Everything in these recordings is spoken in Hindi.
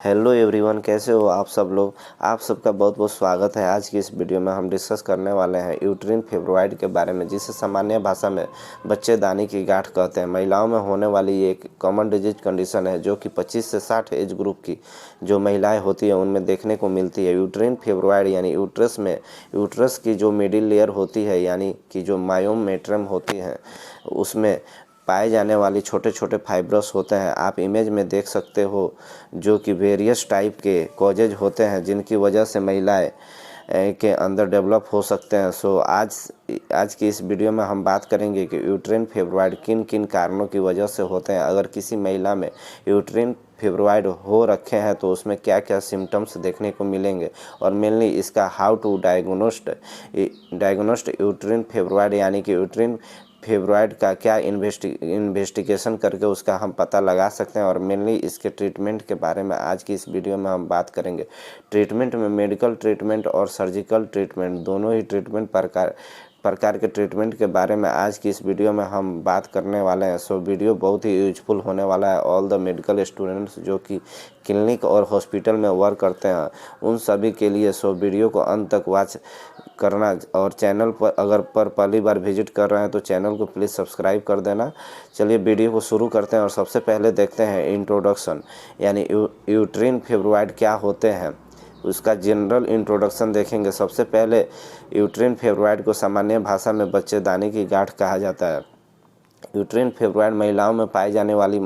हेलो एवरीवन, कैसे हो आप सब लोग। आप सबका बहुत बहुत स्वागत है। आज की इस वीडियो में हम डिस्कस करने वाले हैं यूट्रिन फाइब्रॉइड के बारे में, जिसे सामान्य भाषा में बच्चेदानी की गांठ कहते हैं। महिलाओं में होने वाली ये एक कॉमन डिजीज कंडीशन है जो कि 25 से 60 एज ग्रुप की जो महिलाएं होती हैं उनमें देखने को मिलती है। यूट्रिन फाइब्रॉइड यानी यूट्रस की जो मिडिल लेयर होती है यानी कि जो मायोमेट्रियम होती है उसमें पाए जाने वाली छोटे छोटे फाइब्रस होते हैं। आप इमेज में देख सकते हो जो कि वेरियस टाइप के कॉजेज होते हैं जिनकी वजह से महिलाएं के अंदर डेवलप हो सकते हैं। सो आज की इस वीडियो में हम बात करेंगे कि यूट्रिन फाइब्रॉइड किन किन कारणों की वजह से होते हैं। अगर किसी महिला में यूट्रिन फाइब्रॉइड हो रखे हैं तो उसमें क्या क्या सिम्टम्स देखने को मिलेंगे और मेनली इसका हाउ टू डायग्नोस्ट यूट्रिन फाइब्रॉइड यानी कि यूट्रिन फाइब्रॉइड का क्या इन्वेस्टिगेशन करके उसका हम पता लगा सकते हैं और मेनली इसके ट्रीटमेंट के बारे में आज की इस वीडियो में हम बात करेंगे। ट्रीटमेंट में मेडिकल ट्रीटमेंट और सर्जिकल ट्रीटमेंट दोनों ही ट्रीटमेंट प्रकार के ट्रीटमेंट के बारे में आज की इस वीडियो में हम बात करने वाले हैं। सो वीडियो बहुत ही यूजफुल होने वाला है। ऑल द मेडिकल स्टूडेंट्स जो कि क्लिनिक और हॉस्पिटल में वर्क करते हैं उन सभी के लिए सो वीडियो को अंत तक वॉच करना और चैनल पर अगर पहली बार विजिट कर रहे हैं तो चैनल को प्लीज़ सब्सक्राइब कर देना। चलिए वीडियो को शुरू करते हैं और सबसे पहले देखते हैं इंट्रोडक्शन यानी यूट्रिन फाइब्रॉइड क्या होते हैं, उसका जनरल इंट्रोडक्शन देखेंगे। सबसे पहले यूट्रिन फाइब्रॉइड को सामान्य भाषा में बच्चेदानी की गांठ कहा जाता है। यूट्रिन फाइब्रॉइड महिलाओं में पाई जाने वाली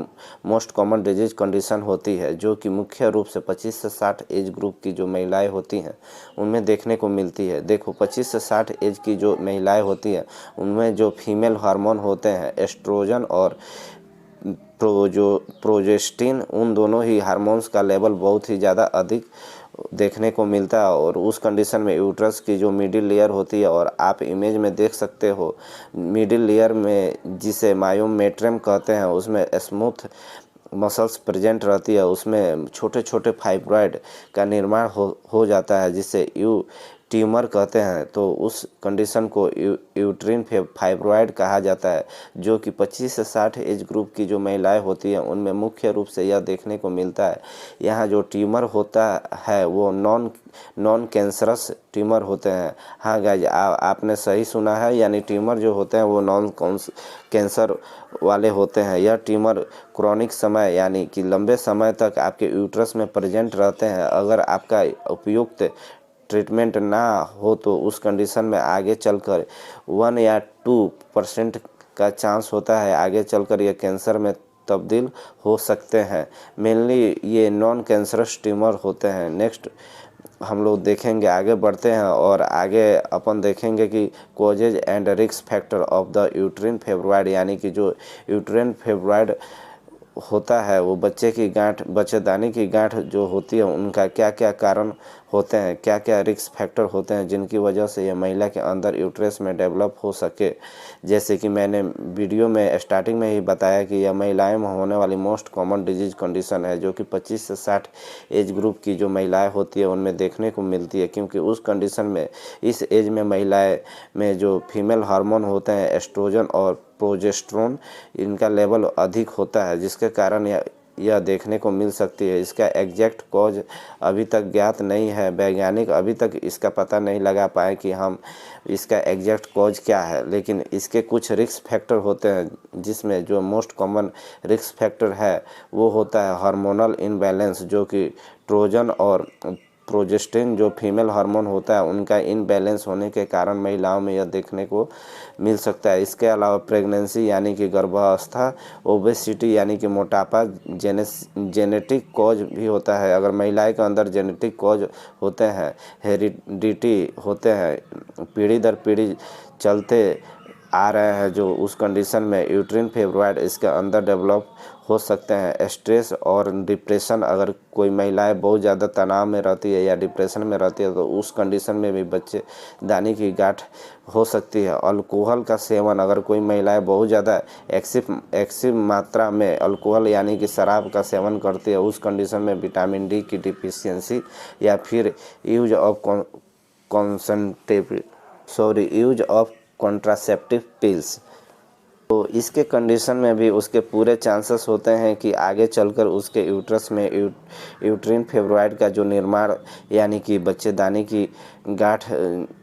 मोस्ट कॉमन डिजीज कंडीशन होती है जो कि मुख्य रूप से 25 से 60 एज ग्रुप की जो महिलाएं होती हैं उनमें देखने को मिलती है। देखो 25 से 60 एज की जो महिलाएं होती हैं उनमें जो फीमेल हार्मोन होते हैं एस्ट्रोजन और प्रोजेस्टिन, उन दोनों ही हार्मोन्स का लेवल बहुत ही ज़्यादा अधिक देखने को मिलता है और उस कंडीशन में यूट्रस की जो मिडिल लेयर होती है और आप इमेज में देख सकते हो मिडिल लेयर में जिसे मायोमेट्रियम कहते हैं उसमें स्मूथ मसल्स प्रेजेंट रहती है, उसमें छोटे छोटे फाइब्रॉइड का निर्माण हो जाता है जिसे ट्यूमर कहते हैं। तो उस कंडीशन को यूट्रिन फाइब्रॉइड कहा जाता है जो कि 25 से 60 एज ग्रुप की जो महिलाएं होती हैं उनमें मुख्य रूप से यह देखने को मिलता है। यहाँ जो ट्यूमर होता है वो नॉन कैंसरस ट्यूमर होते हैं। हाँ गाइज, आपने सही सुना है, यानी ट्यूमर जो होते हैं वो नॉन कैंसर वाले होते हैं। यह ट्यूमर क्रॉनिक समय यानी कि लंबे समय तक आपके यूट्रस में प्रेजेंट रहते हैं। अगर आपका उपयुक्त ट्रीटमेंट ना हो तो उस कंडीशन में आगे चलकर 1 या 2% का चांस होता है आगे चलकर यह कैंसर में तब्दील हो सकते हैं। मेनली ये नॉन कैंसरस ट्यूमर होते हैं। नेक्स्ट हम लोग देखेंगे, आगे बढ़ते हैं और आगे अपन देखेंगे कि causes and risk factor of the uterine fibroid यानी कि जो यूट्रिन फाइब्रॉइड होता है वो बच्चेदानी की गांठ जो होती है उनका क्या क्या कारण होते हैं, क्या क्या रिस्क फैक्टर होते हैं जिनकी वजह से यह महिला के अंदर यूट्रस में डेवलप हो सके। जैसे कि मैंने वीडियो में स्टार्टिंग में ही बताया कि यह महिलाएं में होने वाली मोस्ट कॉमन डिजीज कंडीशन है जो कि 25 से 60 एज ग्रुप की जो महिलाएं होती है उनमें देखने को मिलती है, क्योंकि उस कंडीशन में इस एज में महिलाएं में जो फीमेल हार्मोन होते हैं एस्ट्रोजन और प्रोजेस्टेरोन, इनका लेवल अधिक होता है जिसके कारण यह देखने को मिल सकती है। इसका एग्जैक्ट कॉज अभी तक ज्ञात नहीं है। वैज्ञानिक अभी तक इसका पता नहीं लगा पाए कि हम इसका एग्जैक्ट कॉज क्या है, लेकिन इसके कुछ रिस्क फैक्टर होते हैं जिसमें जो मोस्ट कॉमन रिस्क फैक्टर है वो होता है हार्मोनल इनबैलेंस, जो कि ट्रोजन और प्रोजेस्टिन जो फीमेल हार्मोन होता है उनका इनबैलेंस होने के कारण महिलाओं में यह देखने को मिल सकता है। इसके अलावा प्रेगनेंसी यानी कि गर्भावस्था, ओबेसिटी यानी कि मोटापा जेनेटिक कॉज भी होता है। अगर महिलाएं के अंदर जेनेटिक कॉज होते हैं, हेरिडिटी होते हैं, पीढ़ी दर पीढ़ी चलते आ रहे हैं, जो उस कंडीशन में यूट्रिन फाइब्रॉइड इसके अंदर डेवलप हो सकते हैं। स्ट्रेस और डिप्रेशन, अगर कोई महिलाएं बहुत ज़्यादा तनाव में रहती है या डिप्रेशन में रहती है तो उस कंडीशन में भी बच्चेदानी की गांठ हो सकती है। अल्कोहल का सेवन, अगर कोई महिलाएं बहुत ज़्यादा एक्सिव मात्रा में अल्कोहल यानी कि शराब का सेवन करती है उस कंडीशन में विटामिन डी की डिफिशियंसी या फिर यूज ऑफ कॉन्ट्रासेप्टिव पिल्स, तो इसके कंडीशन में भी उसके पूरे चांसेस होते हैं कि आगे चलकर उसके यूट्रस में यूट्रिन फेब्रॉइड का जो निर्माण यानी कि बच्चेदानी की गांठ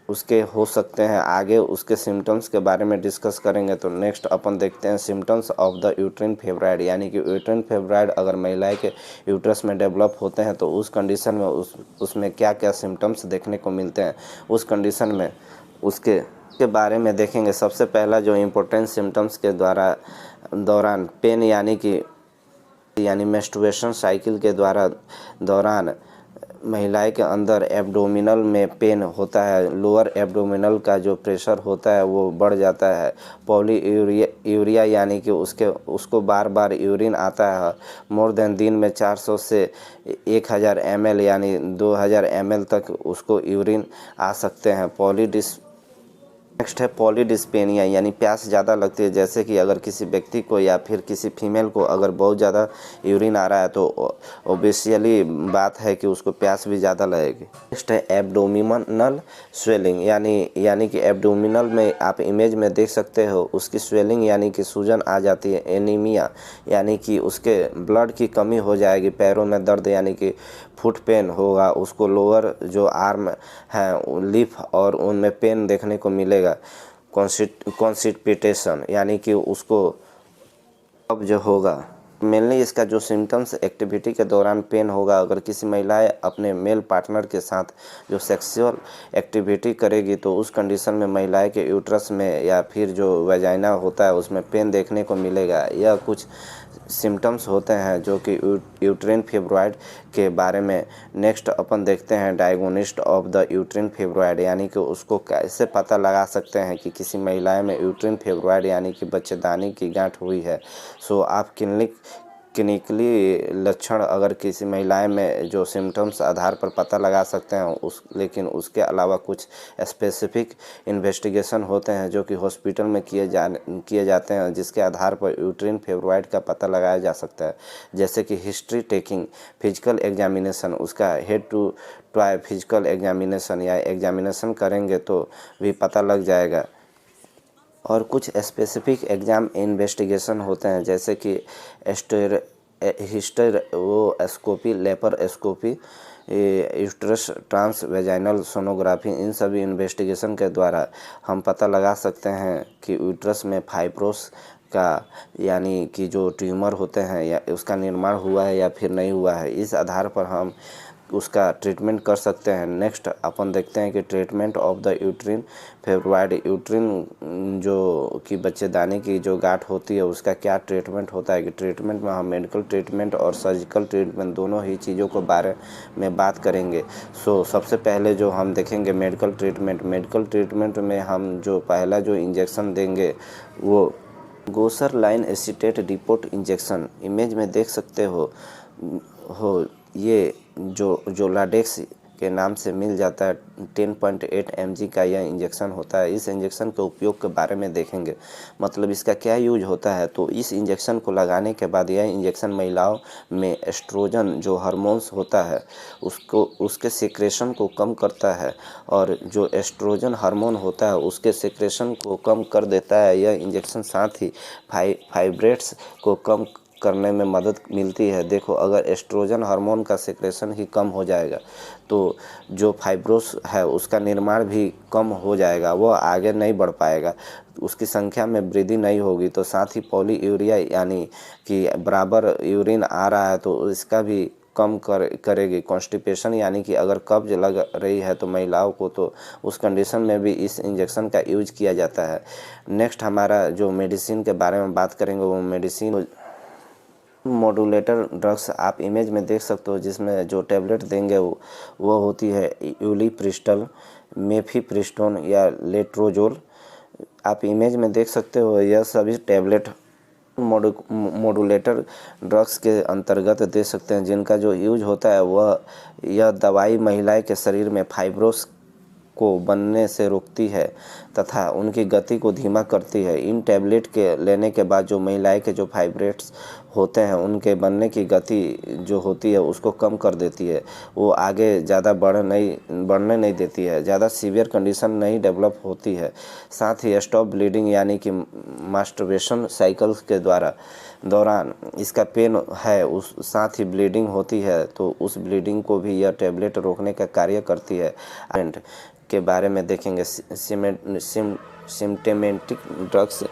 उसके हो सकते हैं। आगे उसके सिम्टम्स के बारे में डिस्कस करेंगे। तो नेक्स्ट अपन देखते हैं सिम्टम्स ऑफ द यूट्रिन फेब्रॉइड, यानी कि यूट्रिन फेब्रॉइड अगर महिला के यूट्रस में डेवलप होते हैं तो उस कंडीशन में उसमें क्या क्या सिम्टम्स देखने को मिलते हैं। उस कंडीशन में उसके बारे में देखेंगे। सबसे पहला जो इम्पोर्टेंट सिम्टम्स के दौरान पेन यानी मेंस्ट्रुएशन साइकिल के दौरान महिलाएं के अंदर एब्डोमिनल में पेन होता है। लोअर एब्डोमिनल का जो प्रेशर होता है वो बढ़ जाता है। पॉलीयूरिया यानी कि उसको बार बार यूरिन आता है। मोर देन दिन में 400 से 1000 ml यानी 2000 ml तक उसको यूरिन आ सकते हैं। नेक्स्ट है पॉलीडिस्पेनिया, यानी प्यास ज़्यादा लगती है। जैसे कि अगर किसी व्यक्ति को या फिर किसी फीमेल को अगर बहुत ज़्यादा यूरिन आ रहा है तो ऑब्वियसली बात है कि उसको प्यास भी ज़्यादा लगेगी। नेक्स्ट है एब्डोमिनल स्वेलिंग, यानी कि एब्डोमिनल में आप इमेज में देख सकते हो उसकी स्वेलिंग यानी कि सूजन आ जाती है। एनीमिया यानी कि उसके ब्लड की कमी हो जाएगी। पैरों में दर्द यानी कि फुट पेन होगा। उसको लोअर जो आर्म है लिफ और उनमें पेन देखने को मिलेगा। कॉन्स्टिपेशन यानी कि उसको कब्ज होगा। मेनली इसका जो सिम्टम्स एक्टिविटी के दौरान पेन होगा। अगर किसी महिलाएं अपने मेल पार्टनर के साथ जो सेक्सुअल एक्टिविटी करेगी तो उस कंडीशन में महिलाएं के यूट्रस में या फिर जो वेजाइना होता है उसमें पेन देखने को मिलेगा। यह कुछ सिम्टम्स होते हैं जो कि यूट्रिन फेब्रॉइड के बारे में। नेक्स्ट अपन देखते हैं डायग्नोसिस ऑफ द यूट्रिन फेब्रॉइड, यानी कि उसको कैसे पता लगा सकते हैं कि किसी महिला में यूट्रिन फेब्रॉइड यानी कि बच्चेदानी की गांठ हुई है। सो आप क्लिनिकली लक्षण अगर किसी महिलाएं में जो सिम्टम्स आधार पर पता लगा सकते हैं लेकिन उसके अलावा कुछ स्पेसिफिक इन्वेस्टिगेशन होते हैं जो कि हॉस्पिटल में किए जाते हैं जिसके आधार पर यूट्रिन फेब्रॉइड का पता लगाया जा सकता है। जैसे कि हिस्ट्री टेकिंग, फिजिकल एग्जामिनेशन, उसका head to toe physical examination या एग्जामिनेशन करेंगे तो भी पता लग जाएगा। और कुछ स्पेसिफिक एग्ज़ाम इन्वेस्टिगेशन होते हैं जैसे कि hysteroscopy, laparoscopy, uterus transvaginal sonography. इन सभी इन्वेस्टिगेशन के द्वारा हम पता लगा सकते हैं कि यूट्रस में फाइब्रोस का यानी कि जो ट्यूमर होते हैं या उसका निर्माण हुआ है या फिर नहीं हुआ है। इस आधार पर हम उसका ट्रीटमेंट कर सकते हैं। नेक्स्ट अपन देखते हैं कि treatment of the uterine fibroid, uterine जो कि बच्चेदानी की जो गांठ होती है उसका क्या ट्रीटमेंट होता है। कि ट्रीटमेंट में हम मेडिकल ट्रीटमेंट और सर्जिकल ट्रीटमेंट दोनों ही चीज़ों के बारे में बात करेंगे। सो सबसे पहले जो हम देखेंगे मेडिकल ट्रीटमेंट में हम जो पहला जो इंजेक्शन देंगे वो goserelin acetate depot injection, image में देख सकते हो ये जो लाडेक्स के नाम से मिल जाता है 10.8 mg का यह इंजेक्शन होता है। इस इंजेक्शन के उपयोग के बारे में देखेंगे, मतलब इसका क्या यूज होता है। तो इस इंजेक्शन को लगाने के बाद यह इंजेक्शन महिलाओं में एस्ट्रोजन जो हार्मोन्स होता है उसके सिक्रेशन को कम करता है और जो एस्ट्रोजन हार्मोन होता है उसके सिक्रेशन को कम कर देता है। यह इंजेक्शन साथ ही फाइब्रेट्स को कम करने में मदद मिलती है। देखो, अगर एस्ट्रोजन हार्मोन का सिक्रेशन ही कम हो जाएगा तो जो फाइब्रोस है उसका निर्माण भी कम हो जाएगा, वो आगे नहीं बढ़ पाएगा, उसकी संख्या में वृद्धि नहीं होगी। तो साथ ही पॉलीयूरिया यानी कि बराबर यूरिन आ रहा है तो इसका भी कम करेगी। कॉन्स्टिपेशन यानी कि अगर कब्ज लग रही है तो महिलाओं को, तो उस कंडीशन में भी इस इंजेक्शन का यूज किया जाता है। नेक्स्ट हमारा जो मेडिसिन के बारे में बात करेंगे वो मेडिसिन मॉड्यूलेटर ड्रग्स आप इमेज में देख सकते हो, जिसमें जो टैबलेट देंगे वो होती है यूलिप्रिस्टल, मेफीप्रिस्टोन या लेट्रोजोल। आप इमेज में देख सकते हो यह सभी टैबलेट मॉड्यूलेटर ड्रग्स के अंतर्गत दे सकते हैं, जिनका जो यूज होता है वह यह दवाई महिलाएं के शरीर में फाइब्रोस को बनने से रोकती है तथा उनकी गति को धीमा करती है। इन टैबलेट के लेने के बाद जो महिलाएं के जो फाइब्रेट्स होते हैं उनके बनने की गति जो होती है उसको कम कर देती है, वो आगे ज़्यादा बढ़ने नहीं देती है, ज़्यादा सीवियर कंडीशन नहीं डेवलप होती है। साथ ही स्टॉप ब्लीडिंग यानी कि मास्टरबेशन साइकिल्स के दौरान इसका पेन है, उस साथ ही ब्लीडिंग होती है, तो उस ब्लीडिंग को भी यह टैबलेट रोकने का कार्य करती है। एंड के बारे में देखेंगे, सिम्टमेटिक ड्रग्स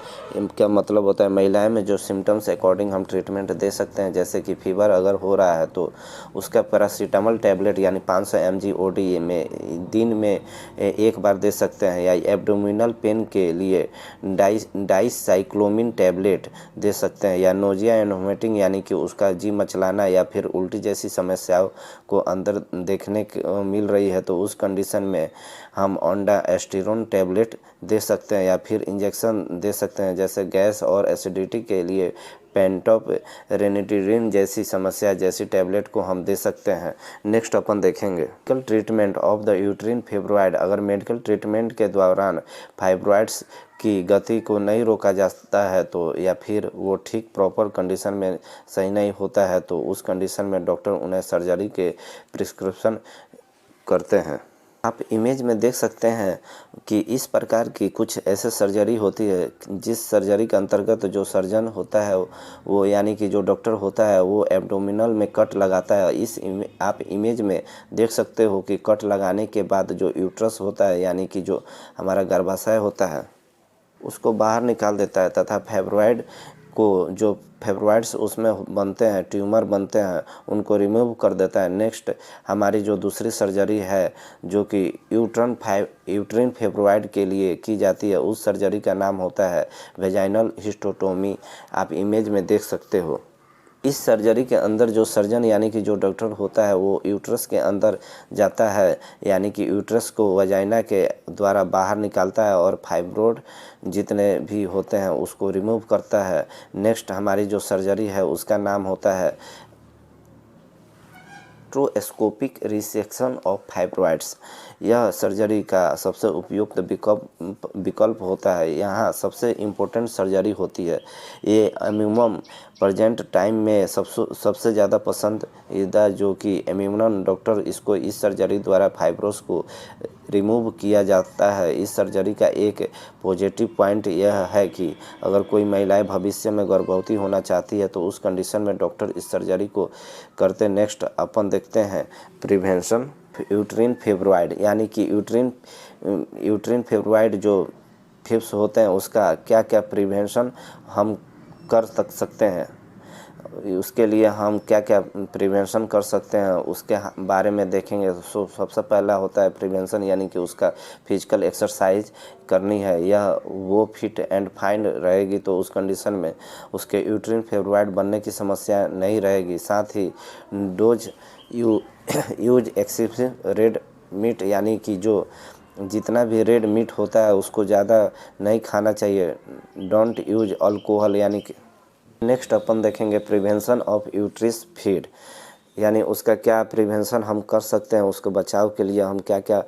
का मतलब होता है महिलाएं में जो सिम्टम्स अकॉर्डिंग हम ट्रीटमेंट दे सकते हैं। जैसे कि फीवर अगर हो रहा है तो उसका पैरासीटामोल टैबलेट यानी 500 mg OD में दिन में एक बार दे सकते हैं, या एब्डोमिनल पेन के लिए डाइसाइक्लोमिन टैबलेट दे सकते हैं, या नोजिया एंड वोमिटिंग यानी कि उसका जी मचलाना या फिर उल्टी जैसी समस्याओं को अंदर देखने को मिल रही है तो उस कंडीशन में हम ओंडास्टिरोन टैबलेट दे सकते हैं, या फिर इंजेक्शन दे सकते हैं। जैसे गैस और एसिडिटी के लिए पेंटॉप रेनिटिरिन जैसी समस्या जैसी टैबलेट को हम दे सकते हैं। नेक्स्ट अपन देखेंगे medical treatment of the uterine fibroid. अगर मेडिकल ट्रीटमेंट के दौरान फाइब्रॉयड्स की गति को नहीं रोका जाता है तो, या फिर वो ठीक प्रॉपर कंडीशन में सही नहीं होता है तो उस कंडीशन में डॉक्टर उन्हें सर्जरी के प्रिस्क्रिप्शन करते हैं। आप इमेज में देख सकते हैं कि इस प्रकार की कुछ ऐसे सर्जरी होती है जिस सर्जरी के अंतर्गत जो सर्जन होता है वो यानी कि जो डॉक्टर होता है वो एब्डोमिनल में कट लगाता है। आप इमेज में देख सकते हो कि कट लगाने के बाद जो यूट्रस होता है यानी कि जो हमारा गर्भाशय होता है उसको बाहर निकाल देता है, तथा फाइब्रॉयड को जो फाइब्रॉयड्स उसमें बनते हैं, ट्यूमर बनते हैं, उनको रिमूव कर देता है। नेक्स्ट हमारी जो दूसरी सर्जरी है जो कि यूट्रिन फाइब्रॉयड के लिए की जाती है, उस सर्जरी का नाम होता है वेजाइनल हिस्टेक्टोमी। आप इमेज में देख सकते हो। इस सर्जरी के अंदर जो सर्जन यानी कि जो डॉक्टर होता है वो यूट्रस के अंदर जाता है, यानी कि यूट्रस को वजाइना के द्वारा बाहर निकालता है और फाइब्रोड जितने भी होते हैं उसको रिमूव करता है। नेक्स्ट हमारी जो सर्जरी है उसका नाम होता है ट्रोस्कोपिक रिसेक्शन ऑफ फाइब्रॉयड्स। यह सर्जरी का सबसे उपयुक्त विकल्प होता है। यहाँ सबसे इम्पोर्टेंट सर्जरी होती है। ये अम्यूमम प्रेजेंट टाइम में सबसे ज़्यादा पसंदीदा जो कि एम्यूमन डॉक्टर इसको इस सर्जरी द्वारा फाइब्रोस को रिमूव किया जाता है। इस सर्जरी का एक पॉजिटिव पॉइंट यह है कि अगर कोई महिलाएं भविष्य में गर्भवती होना चाहती है तो उस कंडीशन में डॉक्टर इस सर्जरी को करते। नेक्स्ट अपन देखते हैं प्रिवेंशन यूट्रिन फाइब्रॉयड, यानी कि यूट्रिन फाइब्रॉयड जो फिब्स होते हैं उसका क्या क्या प्रिवेंशन हम कर सकते हैं, उसके लिए हम क्या क्या प्रिवेंशन कर सकते हैं उसके बारे में देखेंगे। सबसे पहला होता है प्रिवेंशन, यानी कि उसका फिजिकल एक्सरसाइज करनी है। यह वो फिट एंड फाइन रहेगी तो उस कंडीशन में उसके यूट्रिन फाइब्रॉयड बनने की समस्या नहीं रहेगी। साथ ही यूज एक्सेसिव रेड मीट, यानी कि जो जितना भी रेड मीट होता है उसको ज़्यादा नहीं खाना चाहिए। डोंट यूज अल्कोहल, यानी कि नेक्स्ट अपन देखेंगे प्रिवेंशन ऑफ यूट्रिस फीड, यानी उसका क्या प्रिवेंशन हम कर सकते हैं, उसको बचाव के लिए हम क्या क्या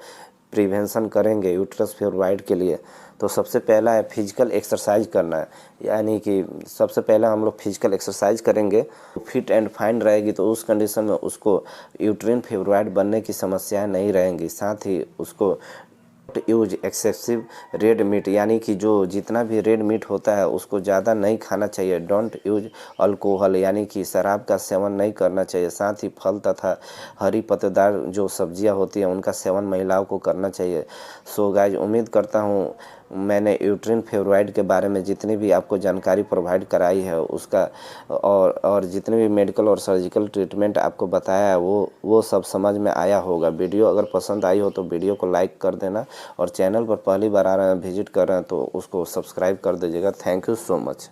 प्रिवेंशन करेंगे यूट्रस फाइब्रॉयड के लिए। तो सबसे पहला है फिजिकल एक्सरसाइज करना है, यानी कि सबसे पहला हम लोग फिजिकल एक्सरसाइज करेंगे फिट एंड फाइन रहेगी तो उस कंडीशन में उसको यूट्रिन फाइब्रॉयड बनने की समस्याएं नहीं रहेंगी। साथ ही उसको यूज एक्सेसिव रेड मीट, यानी कि जो जितना भी रेड मीट होता है उसको ज़्यादा नहीं खाना चाहिए। डोंट यूज अल्कोहल, यानी कि शराब का सेवन नहीं करना चाहिए। साथ ही फल तथा हरी पत्तेदार जो सब्जियां होती हैं उनका सेवन महिलाओं को करना चाहिए। सो गाइज, उम्मीद करता हूँ मैंने यूट्रिन फाइब्रॉयड के बारे में जितनी भी आपको जानकारी प्रोवाइड कराई है उसका और जितने भी मेडिकल और सर्जिकल ट्रीटमेंट आपको बताया है वो सब समझ में आया होगा। वीडियो अगर पसंद आई हो तो वीडियो को लाइक कर देना, और चैनल पर पहली बार आ रहे हैं विजिट कर रहे हैं तो उसको सब्सक्राइब कर दीजिएगा। Thank you so much.